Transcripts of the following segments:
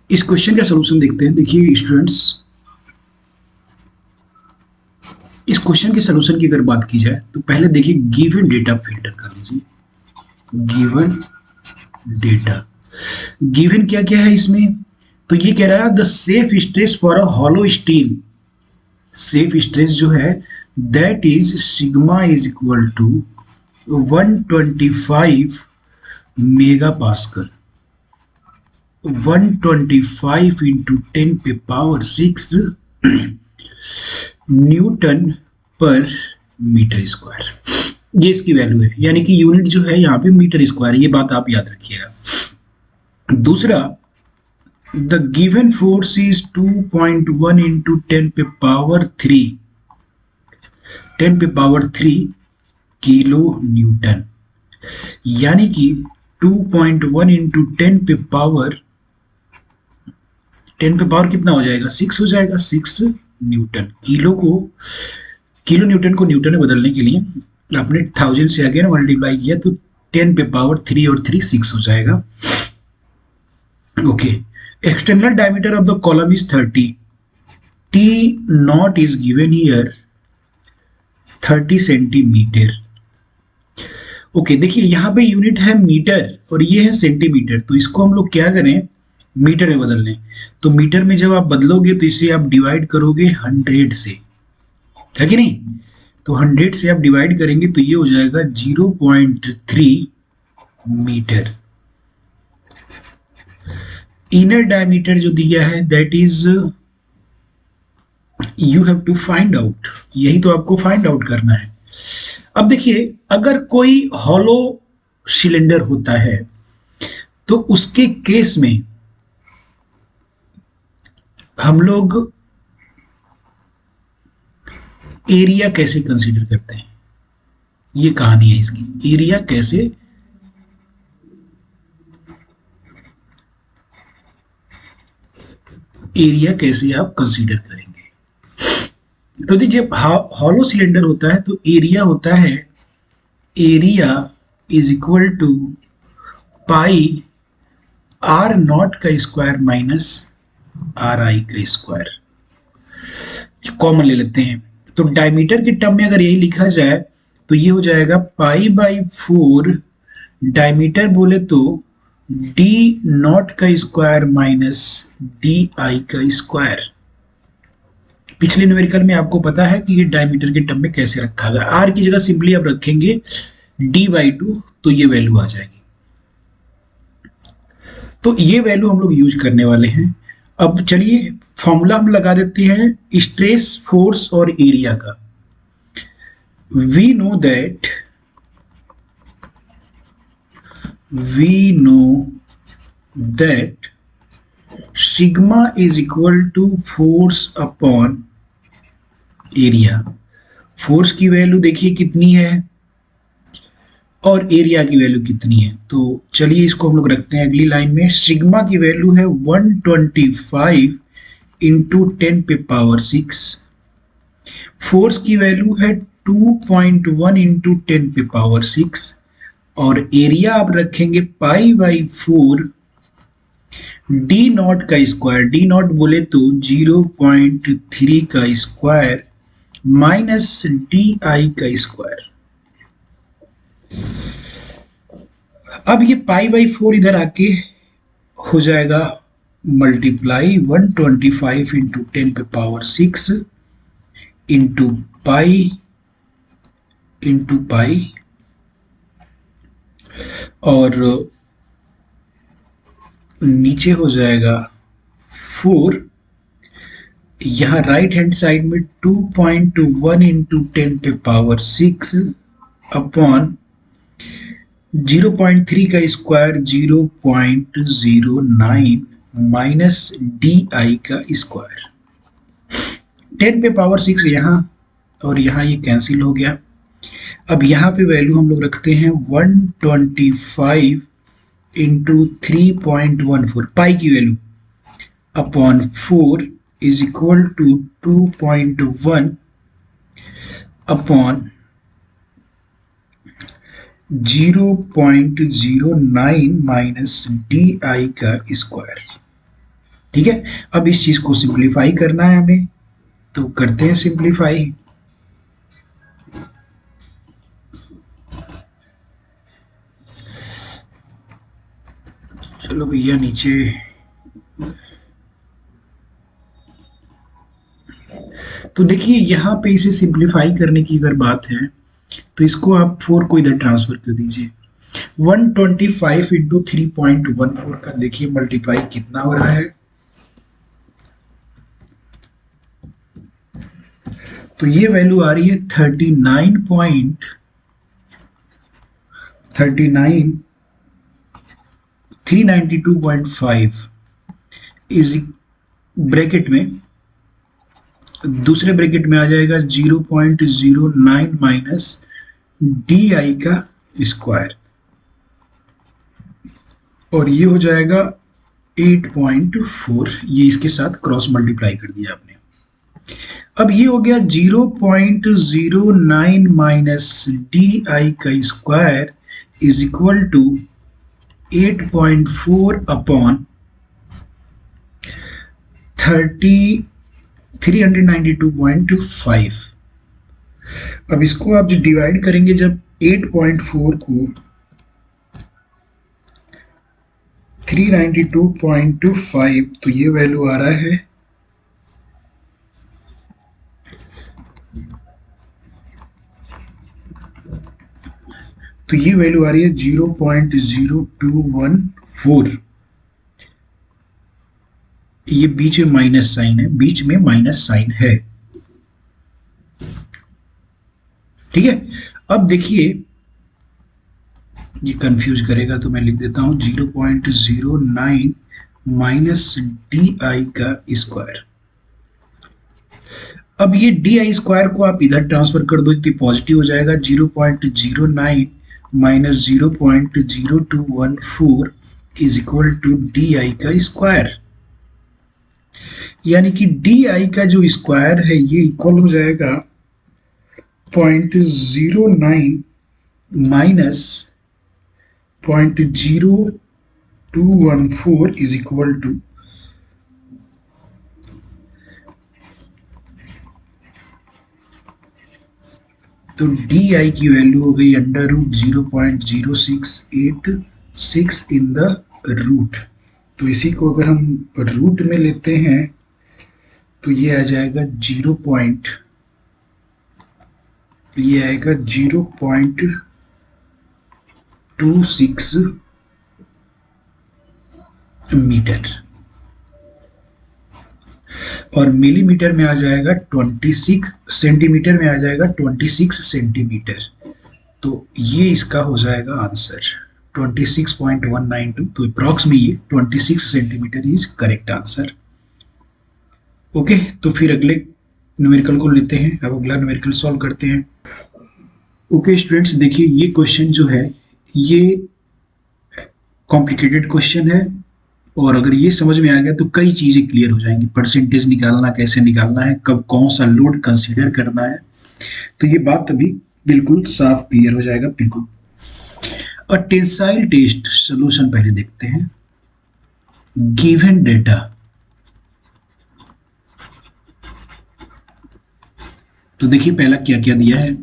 इस क्वेश्चन का सलूशन देखते हैं। देखिए स्टूडेंट्स, इस क्वेश्चन के सलूशन की अगर बात की जाए तो पहले देखिए गिवन डेटा फिल्टर कर लीजिए। गिवन डेटा, गिवन क्या क्या है इसमें, तो ये कह रहा है the safe stress for a hollow steel. Safe stress जो है that is sigma is equal to 125 mega pascal. 125 into 10 पे power 6 newton per metre square. ये इसकी वैल्यू है, यानी कि यूनिट जो है यहाँ पे मीटर स्क्वायर, ये बात आप याद रखिएगा। दूसरा, the given force is 2.1 into 10 पे पावर 3, 10 पे पावर 3 किलो न्यूटन, यानी कि 2.1 इंटू 10 पे पावर, 10 पे पावर कितना हो जाएगा, 6 हो जाएगा, 6 न्यूटन। किलो न्यूटन को न्यूटन में बदलने के लिए आपने 1000 से अगेन मल्टीप्लाई किया तो 10 पे पावर 3 और 3 6 हो जाएगा। Okay, external diameter of the column is 30, T not is given here 30 centimetre. Okay, देखिए यहाँ पे यूनिट है मीटर और ये है सेंटीमीटर, तो इसको हम लोग क्या करें, मीटर में बदल लें। तो मीटर में जब आप बदलोगे तो इसे आप डिवाइड करोगे 100 से, है कि नहीं। तो 100 से आप डिवाइड करेंगे तो ये हो जाएगा 0.3 मीटर। इनर डायमीटर जो दिया है that is you have to find out, यही तो आपको फाइंड आउट करना है। अब देखिए, अगर कोई हॉलो सिलेंडर होता है तो उसके केस में हम लोग एरिया कैसे कंसीडर करते हैं, ये कहानी है इसकी। एरिया कैसे, एरिया कैसे आप कंसीडर करेंगे। तो देखिए, हॉलो सिलेंडर होता है तो एरिया होता है, area is equal to pi R naught का स्क्वायर माइनस आर आई का स्क्वायर। कॉमन ले लेते हैं तो डायमीटर के टर्म में अगर यही लिखा जाए तो ये हो जाएगा पाई बाई 4, डायमीटर बोले तो डी नॉट का स्क्वायर माइनस डी आई का स्क्वायर। पिछले न्यूमेरिकल में आपको पता है कि ये डायमीटर के टर्म में कैसे रखा गया। आर की जगह सिंपली आप रखेंगे डी बाई 2, तो ये वैल्यू आ जाएगी। तो ये वैल्यू हम लोग यूज करने वाले हैं। अब चलिए फॉर्मूला हम लगा देते हैं स्ट्रेस, फोर्स और एरिया का। We know that sigma is equal to force upon area. Force की वैल्यू देखिए कितनी है और एरिया की वैल्यू कितनी है। तो चलिए इसको हम लोग रखते हैं अगली लाइन में। सिग्मा की वैल्यू है 125 इंटू 10 पे पावर 6, फोर्स की वैल्यू है 2.1 इंटू 10 पे पावर 6, और एरिया आप रखेंगे पाई बाई 4 डी नॉट का स्क्वायर, डी नॉट बोले तो 0.3 का स्क्वायर माइनस डी आई का स्क्वायर। अब ये पाई बाई 4 इधर आके हो जाएगा मल्टीप्लाई 125 इंटू 10 पे power 6 into pi into pi, और नीचे हो जाएगा 4। यहाँ राइट हैंड साइड में 2.1 इंटू 10 पे पावर 6 अपॉन 0.3 का स्क्वायर 0.09 माइनस डी आई का स्क्वायर। 10 पे पावर 6 यहाँ और यहाँ ये कैंसिल हो गया। अब यहाँ पे वैल्यू हम लोग रखते हैं 125 इंटू 3.14 पाई की value upon 4 is equal to 2.1 upon 0.09 minus D I का स्क्वायर। ठीक है, अब इस चीज को सिंप्लीफाई करना है हमें, तो करते हैं सिंप्लीफाई। चलो भैया नीचे, तो देखिए यहाँ पे इसे सिंप्लीफाई करने की अगर बात है तो इसको आप 4 को इधर ट्रांसफर कर दीजिए। 125 इंटू 3.14 का देखिए मल्टीप्लाई कितना हो रहा है, तो ये वैल्यू आ रही है 392.5 इज ब्रैकेट में, दूसरे ब्रैकेट में आ जाएगा 0.09 माइनस डी आई का स्क्वायर, और ये हो जाएगा 8.4, ये इसके साथ क्रॉस मल्टीप्लाई कर दिया आपने। अब ये हो गया 0.09 माइनस डी आई का square is equal to 8.4 upon 392.5। अब इसको आप जो डिवाइड करेंगे, जब 8.4 को 392.5, तो ये वैल्यू आ रहा है तो ये वैल्यू आ रही है 0.0214। ये बीच में माइनस साइन है, बीच में माइनस साइन है, ठीक है। अब देखिए ये कंफ्यूज करेगा तो मैं लिख देता हूं 0.09 माइनस डी आई का स्क्वायर। अब ये डी आई स्क्वायर को आप इधर ट्रांसफर कर दो तो पॉजिटिव हो जाएगा, 0.09 minus 0.0214 is equal to D I का स्क्वायर, यानी कि डी आई का जो स्क्वायर है ये इक्वल हो जाएगा 0.09 माइनस 0.0214 इज इक्वल टू तो डी आई की वैल्यू हो गई under root 0.0686 in the root. तो इसी को अगर हम रूट में लेते हैं तो ये आ जाएगा ये आएगा 0.26 मीटर, और मिलीमीटर में आ जाएगा 26, सेंटीमीटर में आ जाएगा 26 सेंटीमीटर। तो ये इसका हो जाएगा आंसर 26.192। तो अप्रॉक्स में ये 26 centimetre is correct answer. Okay, तो फिर अगले न्यूमेरिकल को लेते हैं, अब अगला न्यूमेरिकल सॉल्व करते हैं। ओके स्टूडेंट्स, देखिए ये क्वेश्चन जो है ये कॉम्प्लिकेटेड क्वेश्चन है, और अगर ये समझ में आ गया तो कई चीजें क्लियर हो जाएंगी। परसेंटेज निकालना कैसे निकालना है, कब कौन सा लोड कंसीडर करना है, तो ये बात अभी बिल्कुल साफ क्लियर हो जाएगा बिल्कुल। और टेंसाइल टेस्ट सोल्यूशन पहले देखते हैं। गिवन डेटा, तो देखिए पहला क्या क्या दिया है।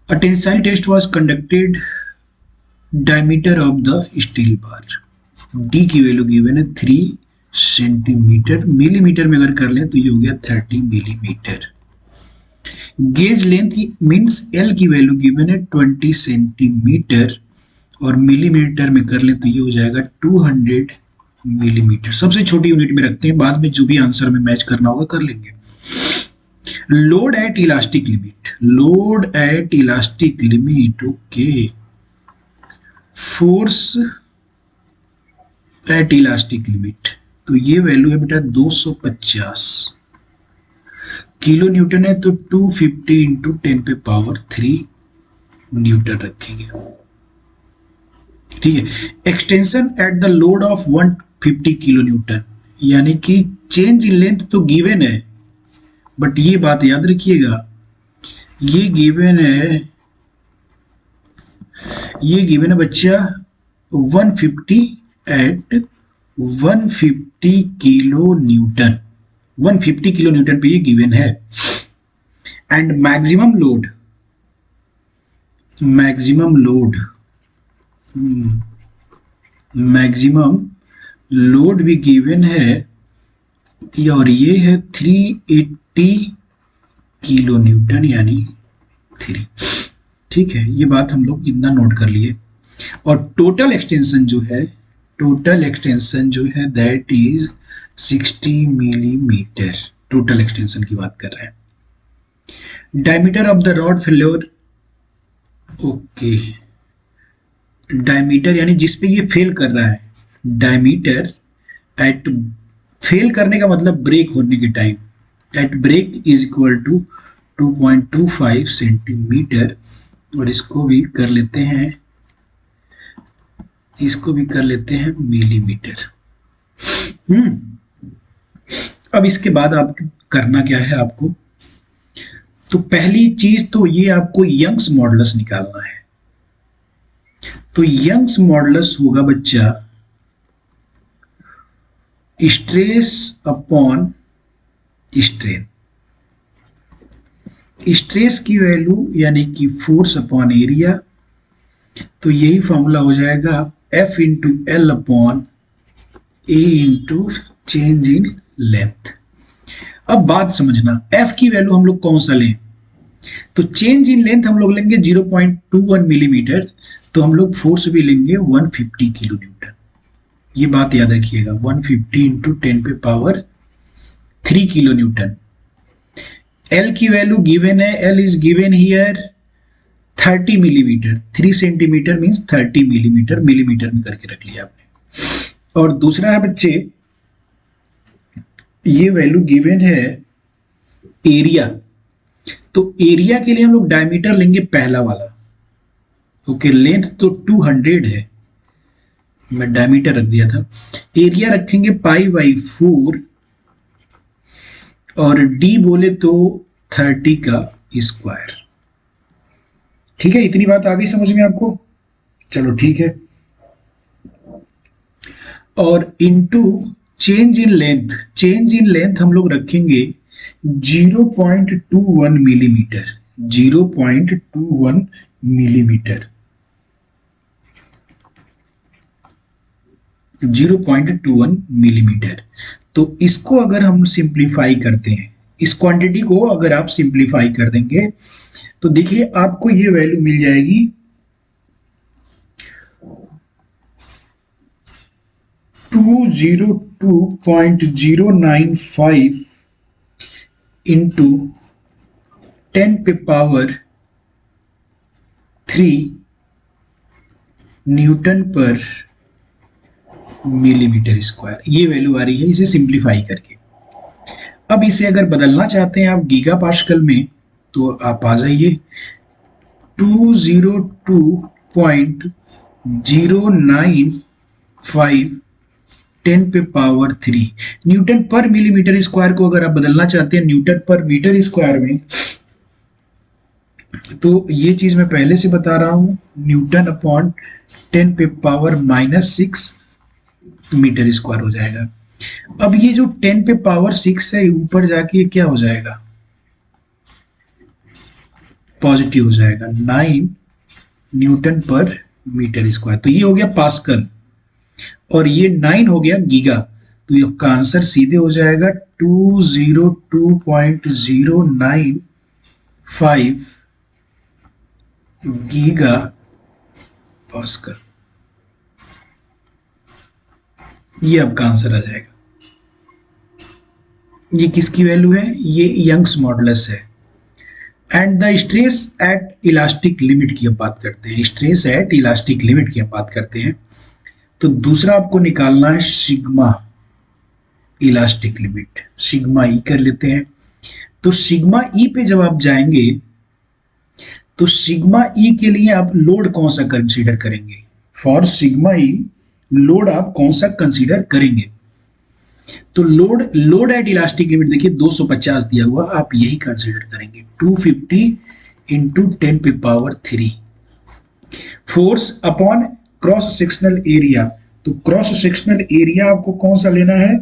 A tensile test was conducted, diameter of the steel bar, D की वैल्यू गिवन है 3 सेंटीमीटर, मिलीमीटर में अगर कर लें तो ये हो गया 30 millimetre. Gauge length means L की वैल्यू गिवन है 20 सेंटीमीटर, और मिलीमीटर में कर लें तो ये हो जाएगा 200 मिलीमीटर। सबसे छोटी यूनिट में रखते हैं, बाद में जो भी आंसर में मैच करना होगा कर लेंगे। Load at elastic limit, load at elastic limit, okay. Force at elastic limit, तो ये वैल्यू है बेटा 250 किलो न्यूटन है, तो 250 इंटू 10 पे पावर 3 न्यूटन रखेंगे, ठीक है। Extension at the load of 150 kilo newton, यानी कि चेंज इन लेंथ तो गिवन है, बट ये बात याद रखिएगा, ये गिवन है बच्चा 150 at 150 kilo newton, 150 kilo newton पे ये गिवन है। एंड मैक्सिमम लोड भी गिवन है, और ये है 380 किलो न्यूटन यानी 3। ठीक है, ये बात हम लोग इतना नोट कर लिए। और टोटल एक्सटेंशन जो है that is 60 millimetre. Total extension की बात कर रहे हैं। Diameter of the rod failure, okay, diameter यानी जिस पे ये फेल कर रहा है, डायमीटर एट, फेल करने का मतलब ब्रेक होने के time, at break is equal to 2.25 centimetre. और इसको भी कर लेते हैं मिलीमीटर। अब इसके बाद आप करना क्या है आपको, तो पहली चीज तो ये आपको यंग्स मॉडुलस निकालना है। तो यंग्स मॉडुलस होगा बच्चा स्ट्रेस अपॉन स्ट्रेन। स्ट्रेस की वैल्यू यानी कि फोर्स अपॉन एरिया, तो यही फॉर्मूला हो जाएगा F into L upon A into change in length. अब बात समझना, F की वैल्यू हम लोग कौन सा लें, तो चेंज इन लेंथ हम लोग लेंगे 0.21 मिलीमीटर, तो हम लोग फोर्स भी लेंगे 150 किलो न्यूटन। ये बात याद रखिएगा, 150 इंटू 10 पे पावर 3 किलो न्यूटन। L की वैल्यू गिवन है, L is given here 30 millimetre, 3 centimetre means 30 millimetre, millimetre में करके रख लिया आपने। और दूसरा है बच्चे, ये वैल्यू गिवन है एरिया, तो एरिया के लिए हम लोग डायमीटर लेंगे पहला वाला। ओके, लेंथ तो 200 है, मैं डायमीटर रख दिया था। एरिया रखेंगे π/4 और d बोले तो 30 का स्क्वायर। ठीक है, इतनी बात आ गई समझ में आपको, चलो ठीक है। और इनटू चेंज इन लेंथ हम लोग रखेंगे 0.21 मिलीमीटर, 0.21 मिलीमीटर, 0.21 मिलीमीटर। तो इसको अगर हम सिंप्लीफाई करते हैं, इस क्वांटिटी को अगर आप सिंप्लीफाई कर देंगे तो देखिए आपको ये वैल्यू मिल जाएगी 202.095 इंटू 10 पे पावर 3 न्यूटन पर मिलीमीटर स्क्वायर, ये वैल्यू आ रही है इसे सिंप्लीफाई करके। अब इसे अगर बदलना चाहते हैं आप गीगा पास्कल में, तो आप आ जाइए 202.095 10 पे पावर 3 न्यूटन पर मिलीमीटर स्क्वायर को अगर आप बदलना चाहते हैं न्यूटन पर मीटर स्क्वायर में, तो ये चीज मैं पहले से बता रहा हूं, न्यूटन अपॉन 10 पे पावर -6 मीटर स्क्वायर हो जाएगा। अब ये जो 10 पे पावर 6 है ऊपर जाके क्या हो जाएगा, पॉजिटिव हो जाएगा, 9 न्यूटन पर मीटर स्क्वायर। तो ये हो गया पास्कल और ये 9 हो गया गीगा। तो आपका आंसर सीधे हो जाएगा 202.095 गीगा पास्कल। ये आपका आंसर आ जाएगा। ये किसकी वैल्यू है, ये यंग्स मॉडुलस है। And the stress eight elastic limit की हम बात करते हैं, स्ट्रेस एट इलास्टिक लिमिट की हम बात करते हैं। तो दूसरा आपको निकालना है सिग्मा इलास्टिक लिमिट, सिग्मा ई कर लेते हैं। तो सिग्मा ई पे जब आप जाएंगे तो सिग्मा ई के लिए आप लोड कौन सा कंसीडर करेंगे, फॉर सिग्मा ई लोड आप कौन सा कंसीडर करेंगे, तो लोड एट इलास्टिक लिमिट देखिए 250 दिया हुआ, आप यही कंसीडर करेंगे 250 इंटू 10 पे power 3। Force upon cross sectional area, तो क्रॉस सेक्शनल एरिया आपको कौन सा लेना है,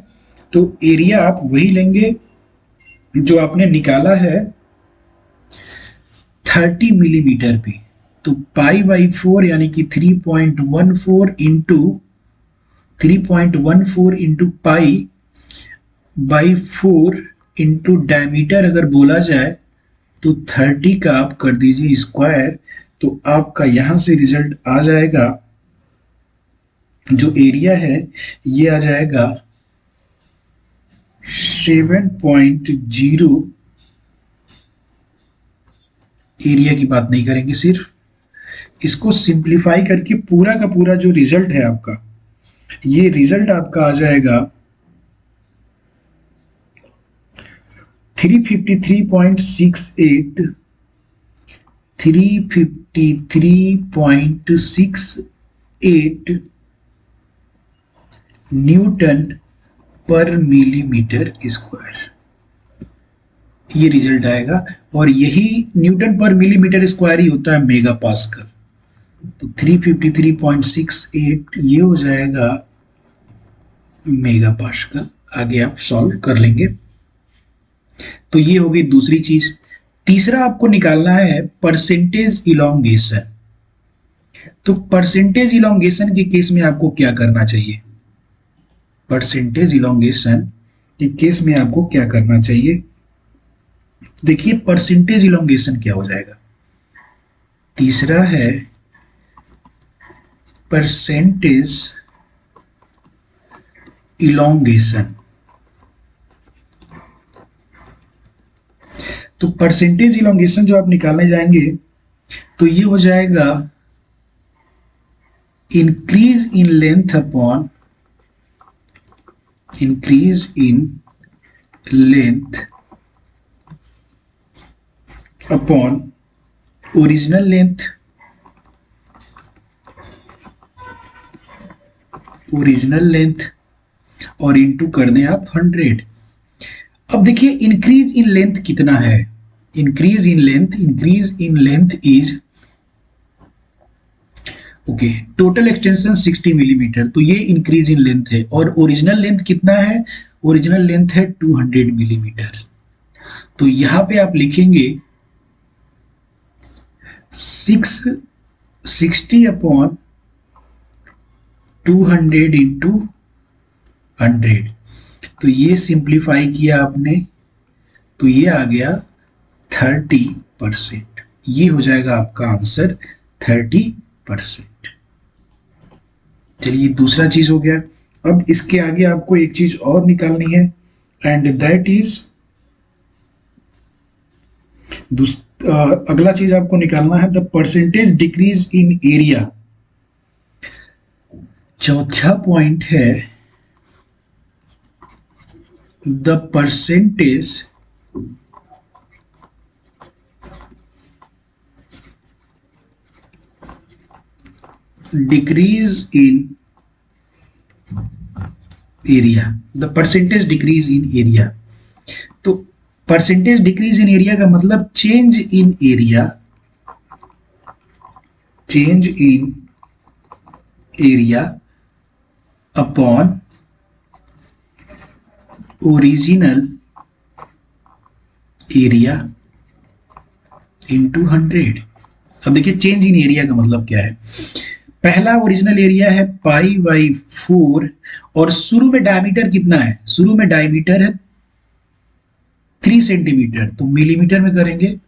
तो एरिया आप वही लेंगे जो आपने निकाला है 30 मिलीमीटर पे। तो पाई बाई 4 यानी कि 3.14 into 3.14 into pi by 4 into diameter अगर बोला जाए तो 30 का आप कर दीजिए स्क्वायर, तो आपका यहां से रिजल्ट आ जाएगा, जो एरिया है ये आ जाएगा 7.0। एरिया की बात नहीं करेंगे, सिर्फ इसको सिंप्लीफाई करके पूरा का पूरा जो रिजल्ट है आपका, ये रिजल्ट आपका आ जाएगा 353.68 353.68 न्यूटन पर मिलीमीटर स्क्वायर, ये रिजल्ट आएगा। और यही न्यूटन पर मिलीमीटर स्क्वायर ही होता है मेगा पास्कल। तो 353.68 ये हो जाएगा मेगा पास्कल। आगे आप सॉल्व कर लेंगे। तो ये होगी दूसरी चीज। तीसरा आपको निकालना है परसेंटेज इलोंगेशन। तो परसेंटेज इलोंगेशन के केस में आपको क्या करना चाहिए, परसेंटेज इलोंगेशन के केस में आपको क्या करना चाहिए, देखिए परसेंटेज इलोंगेशन क्या हो जाएगा। तीसरा है परसेंटेज इलोंगेशन। तो परसेंटेज इलोंगेशन जो आप निकालने जाएंगे तो ये हो जाएगा increase in length upon increase in length upon original length, original length और इंटू कर दें आप 100। अब देखिए इंक्रीज इन लेंथ कितना है, increase in length is okay, total extension 60 millimetre, तो ये इंक्रीज इन लेंथ है। और ओरिजिनल लेंथ कितना है, ओरिजिनल लेंथ है 200 मिलीमीटर। तो यहां पे आप लिखेंगे 60 अपॉन 200 इंटू 100। तो ये सिंप्लीफाई किया आपने तो ये आ गया 30%। ये हो जाएगा आपका आंसर 30%। चलिए दूसरा चीज हो गया। अब इसके आगे आपको एक चीज और निकालनी है एंड दैट इज अगला चीज आपको निकालना है the percentage decrease in area. चौथा पॉइंट है the percentage decrease in area, the percentage decrease in area. तो परसेंटेज डिक्रीज इन एरिया का मतलब change in area, change in area upon original area into 100। अब देखिए चेंज इन एरिया का मतलब क्या है। पहला ओरिजिनल एरिया है पाई बाई 4 और शुरू में डायमीटर कितना है, शुरू में डायमीटर है 3 सेंटीमीटर, तो मिलीमीटर में करेंगे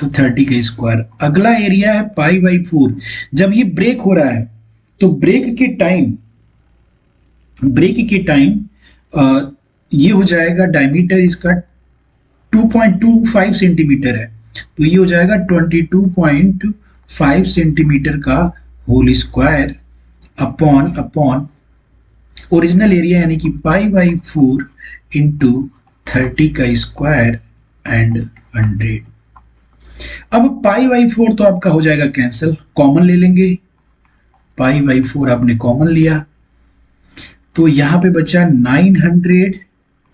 तो 30 का स्क्वायर। अगला एरिया है पाई बाई 4, जब ये ब्रेक हो रहा है तो ब्रेक के टाइम ये हो जाएगा डायमीटर इसका 2.25 सेंटीमीटर है, तो ये हो जाएगा 22.5 सेंटीमीटर का whole square upon original area यानी कि पाई बाई 4 इंटू 30 का स्क्वायर एंड 100। अब पाई बाई 4 तो आपका हो जाएगा कैंसिल, कॉमन ले लेंगे। पाई बाई 4 आपने कॉमन लिया तो यहां पे बचा 900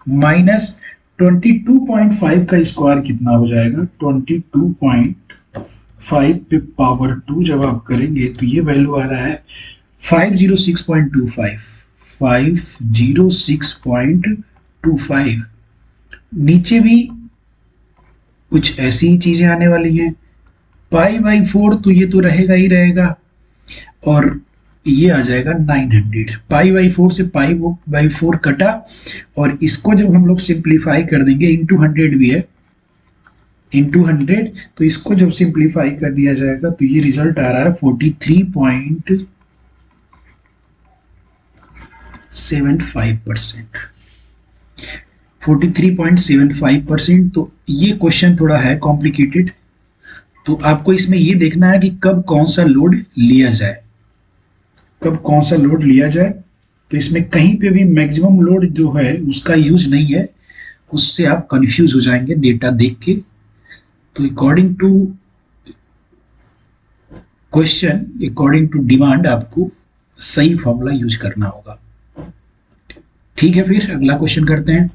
माइनस 22.5 का स्क्वायर कितना हो जाएगा, 22.5 पे पावर 2 जब आप करेंगे तो ये वैल्यू आ रहा है 506.25, 506.25। नीचे भी कुछ ऐसी ही चीजें आने वाली हैं। पाई बाई 4 तो ये तो रहेगा ही रहेगा, और ये आ जाएगा 900। पाई बाई 4 से पाई बाई 4 कटा, और इसको जब हम लोग सिंप्लीफाई कर देंगे, इंटू 100 भी है, इंटू 100, तो इसको जब सिंप्लीफाई कर दिया जाएगा तो ये रिजल्ट आ रहा है 43.75%। 43.75%। तो ये क्वेश्चन थोड़ा है कॉम्प्लिकेटेड, तो आपको इसमें ये देखना है कि कब कौन सा लोड लिया जाए, कब कौन सा लोड लिया जाए। तो इसमें कहीं पे भी मैक्सिमम लोड जो है उसका यूज नहीं है, उससे आप कंफ्यूज हो जाएंगे डेटा देख के। तो according to question, according to demand, आपको सही फॉर्मूला यूज करना होगा। ठीक है, फिर अगला क्वेश्चन करते हैं।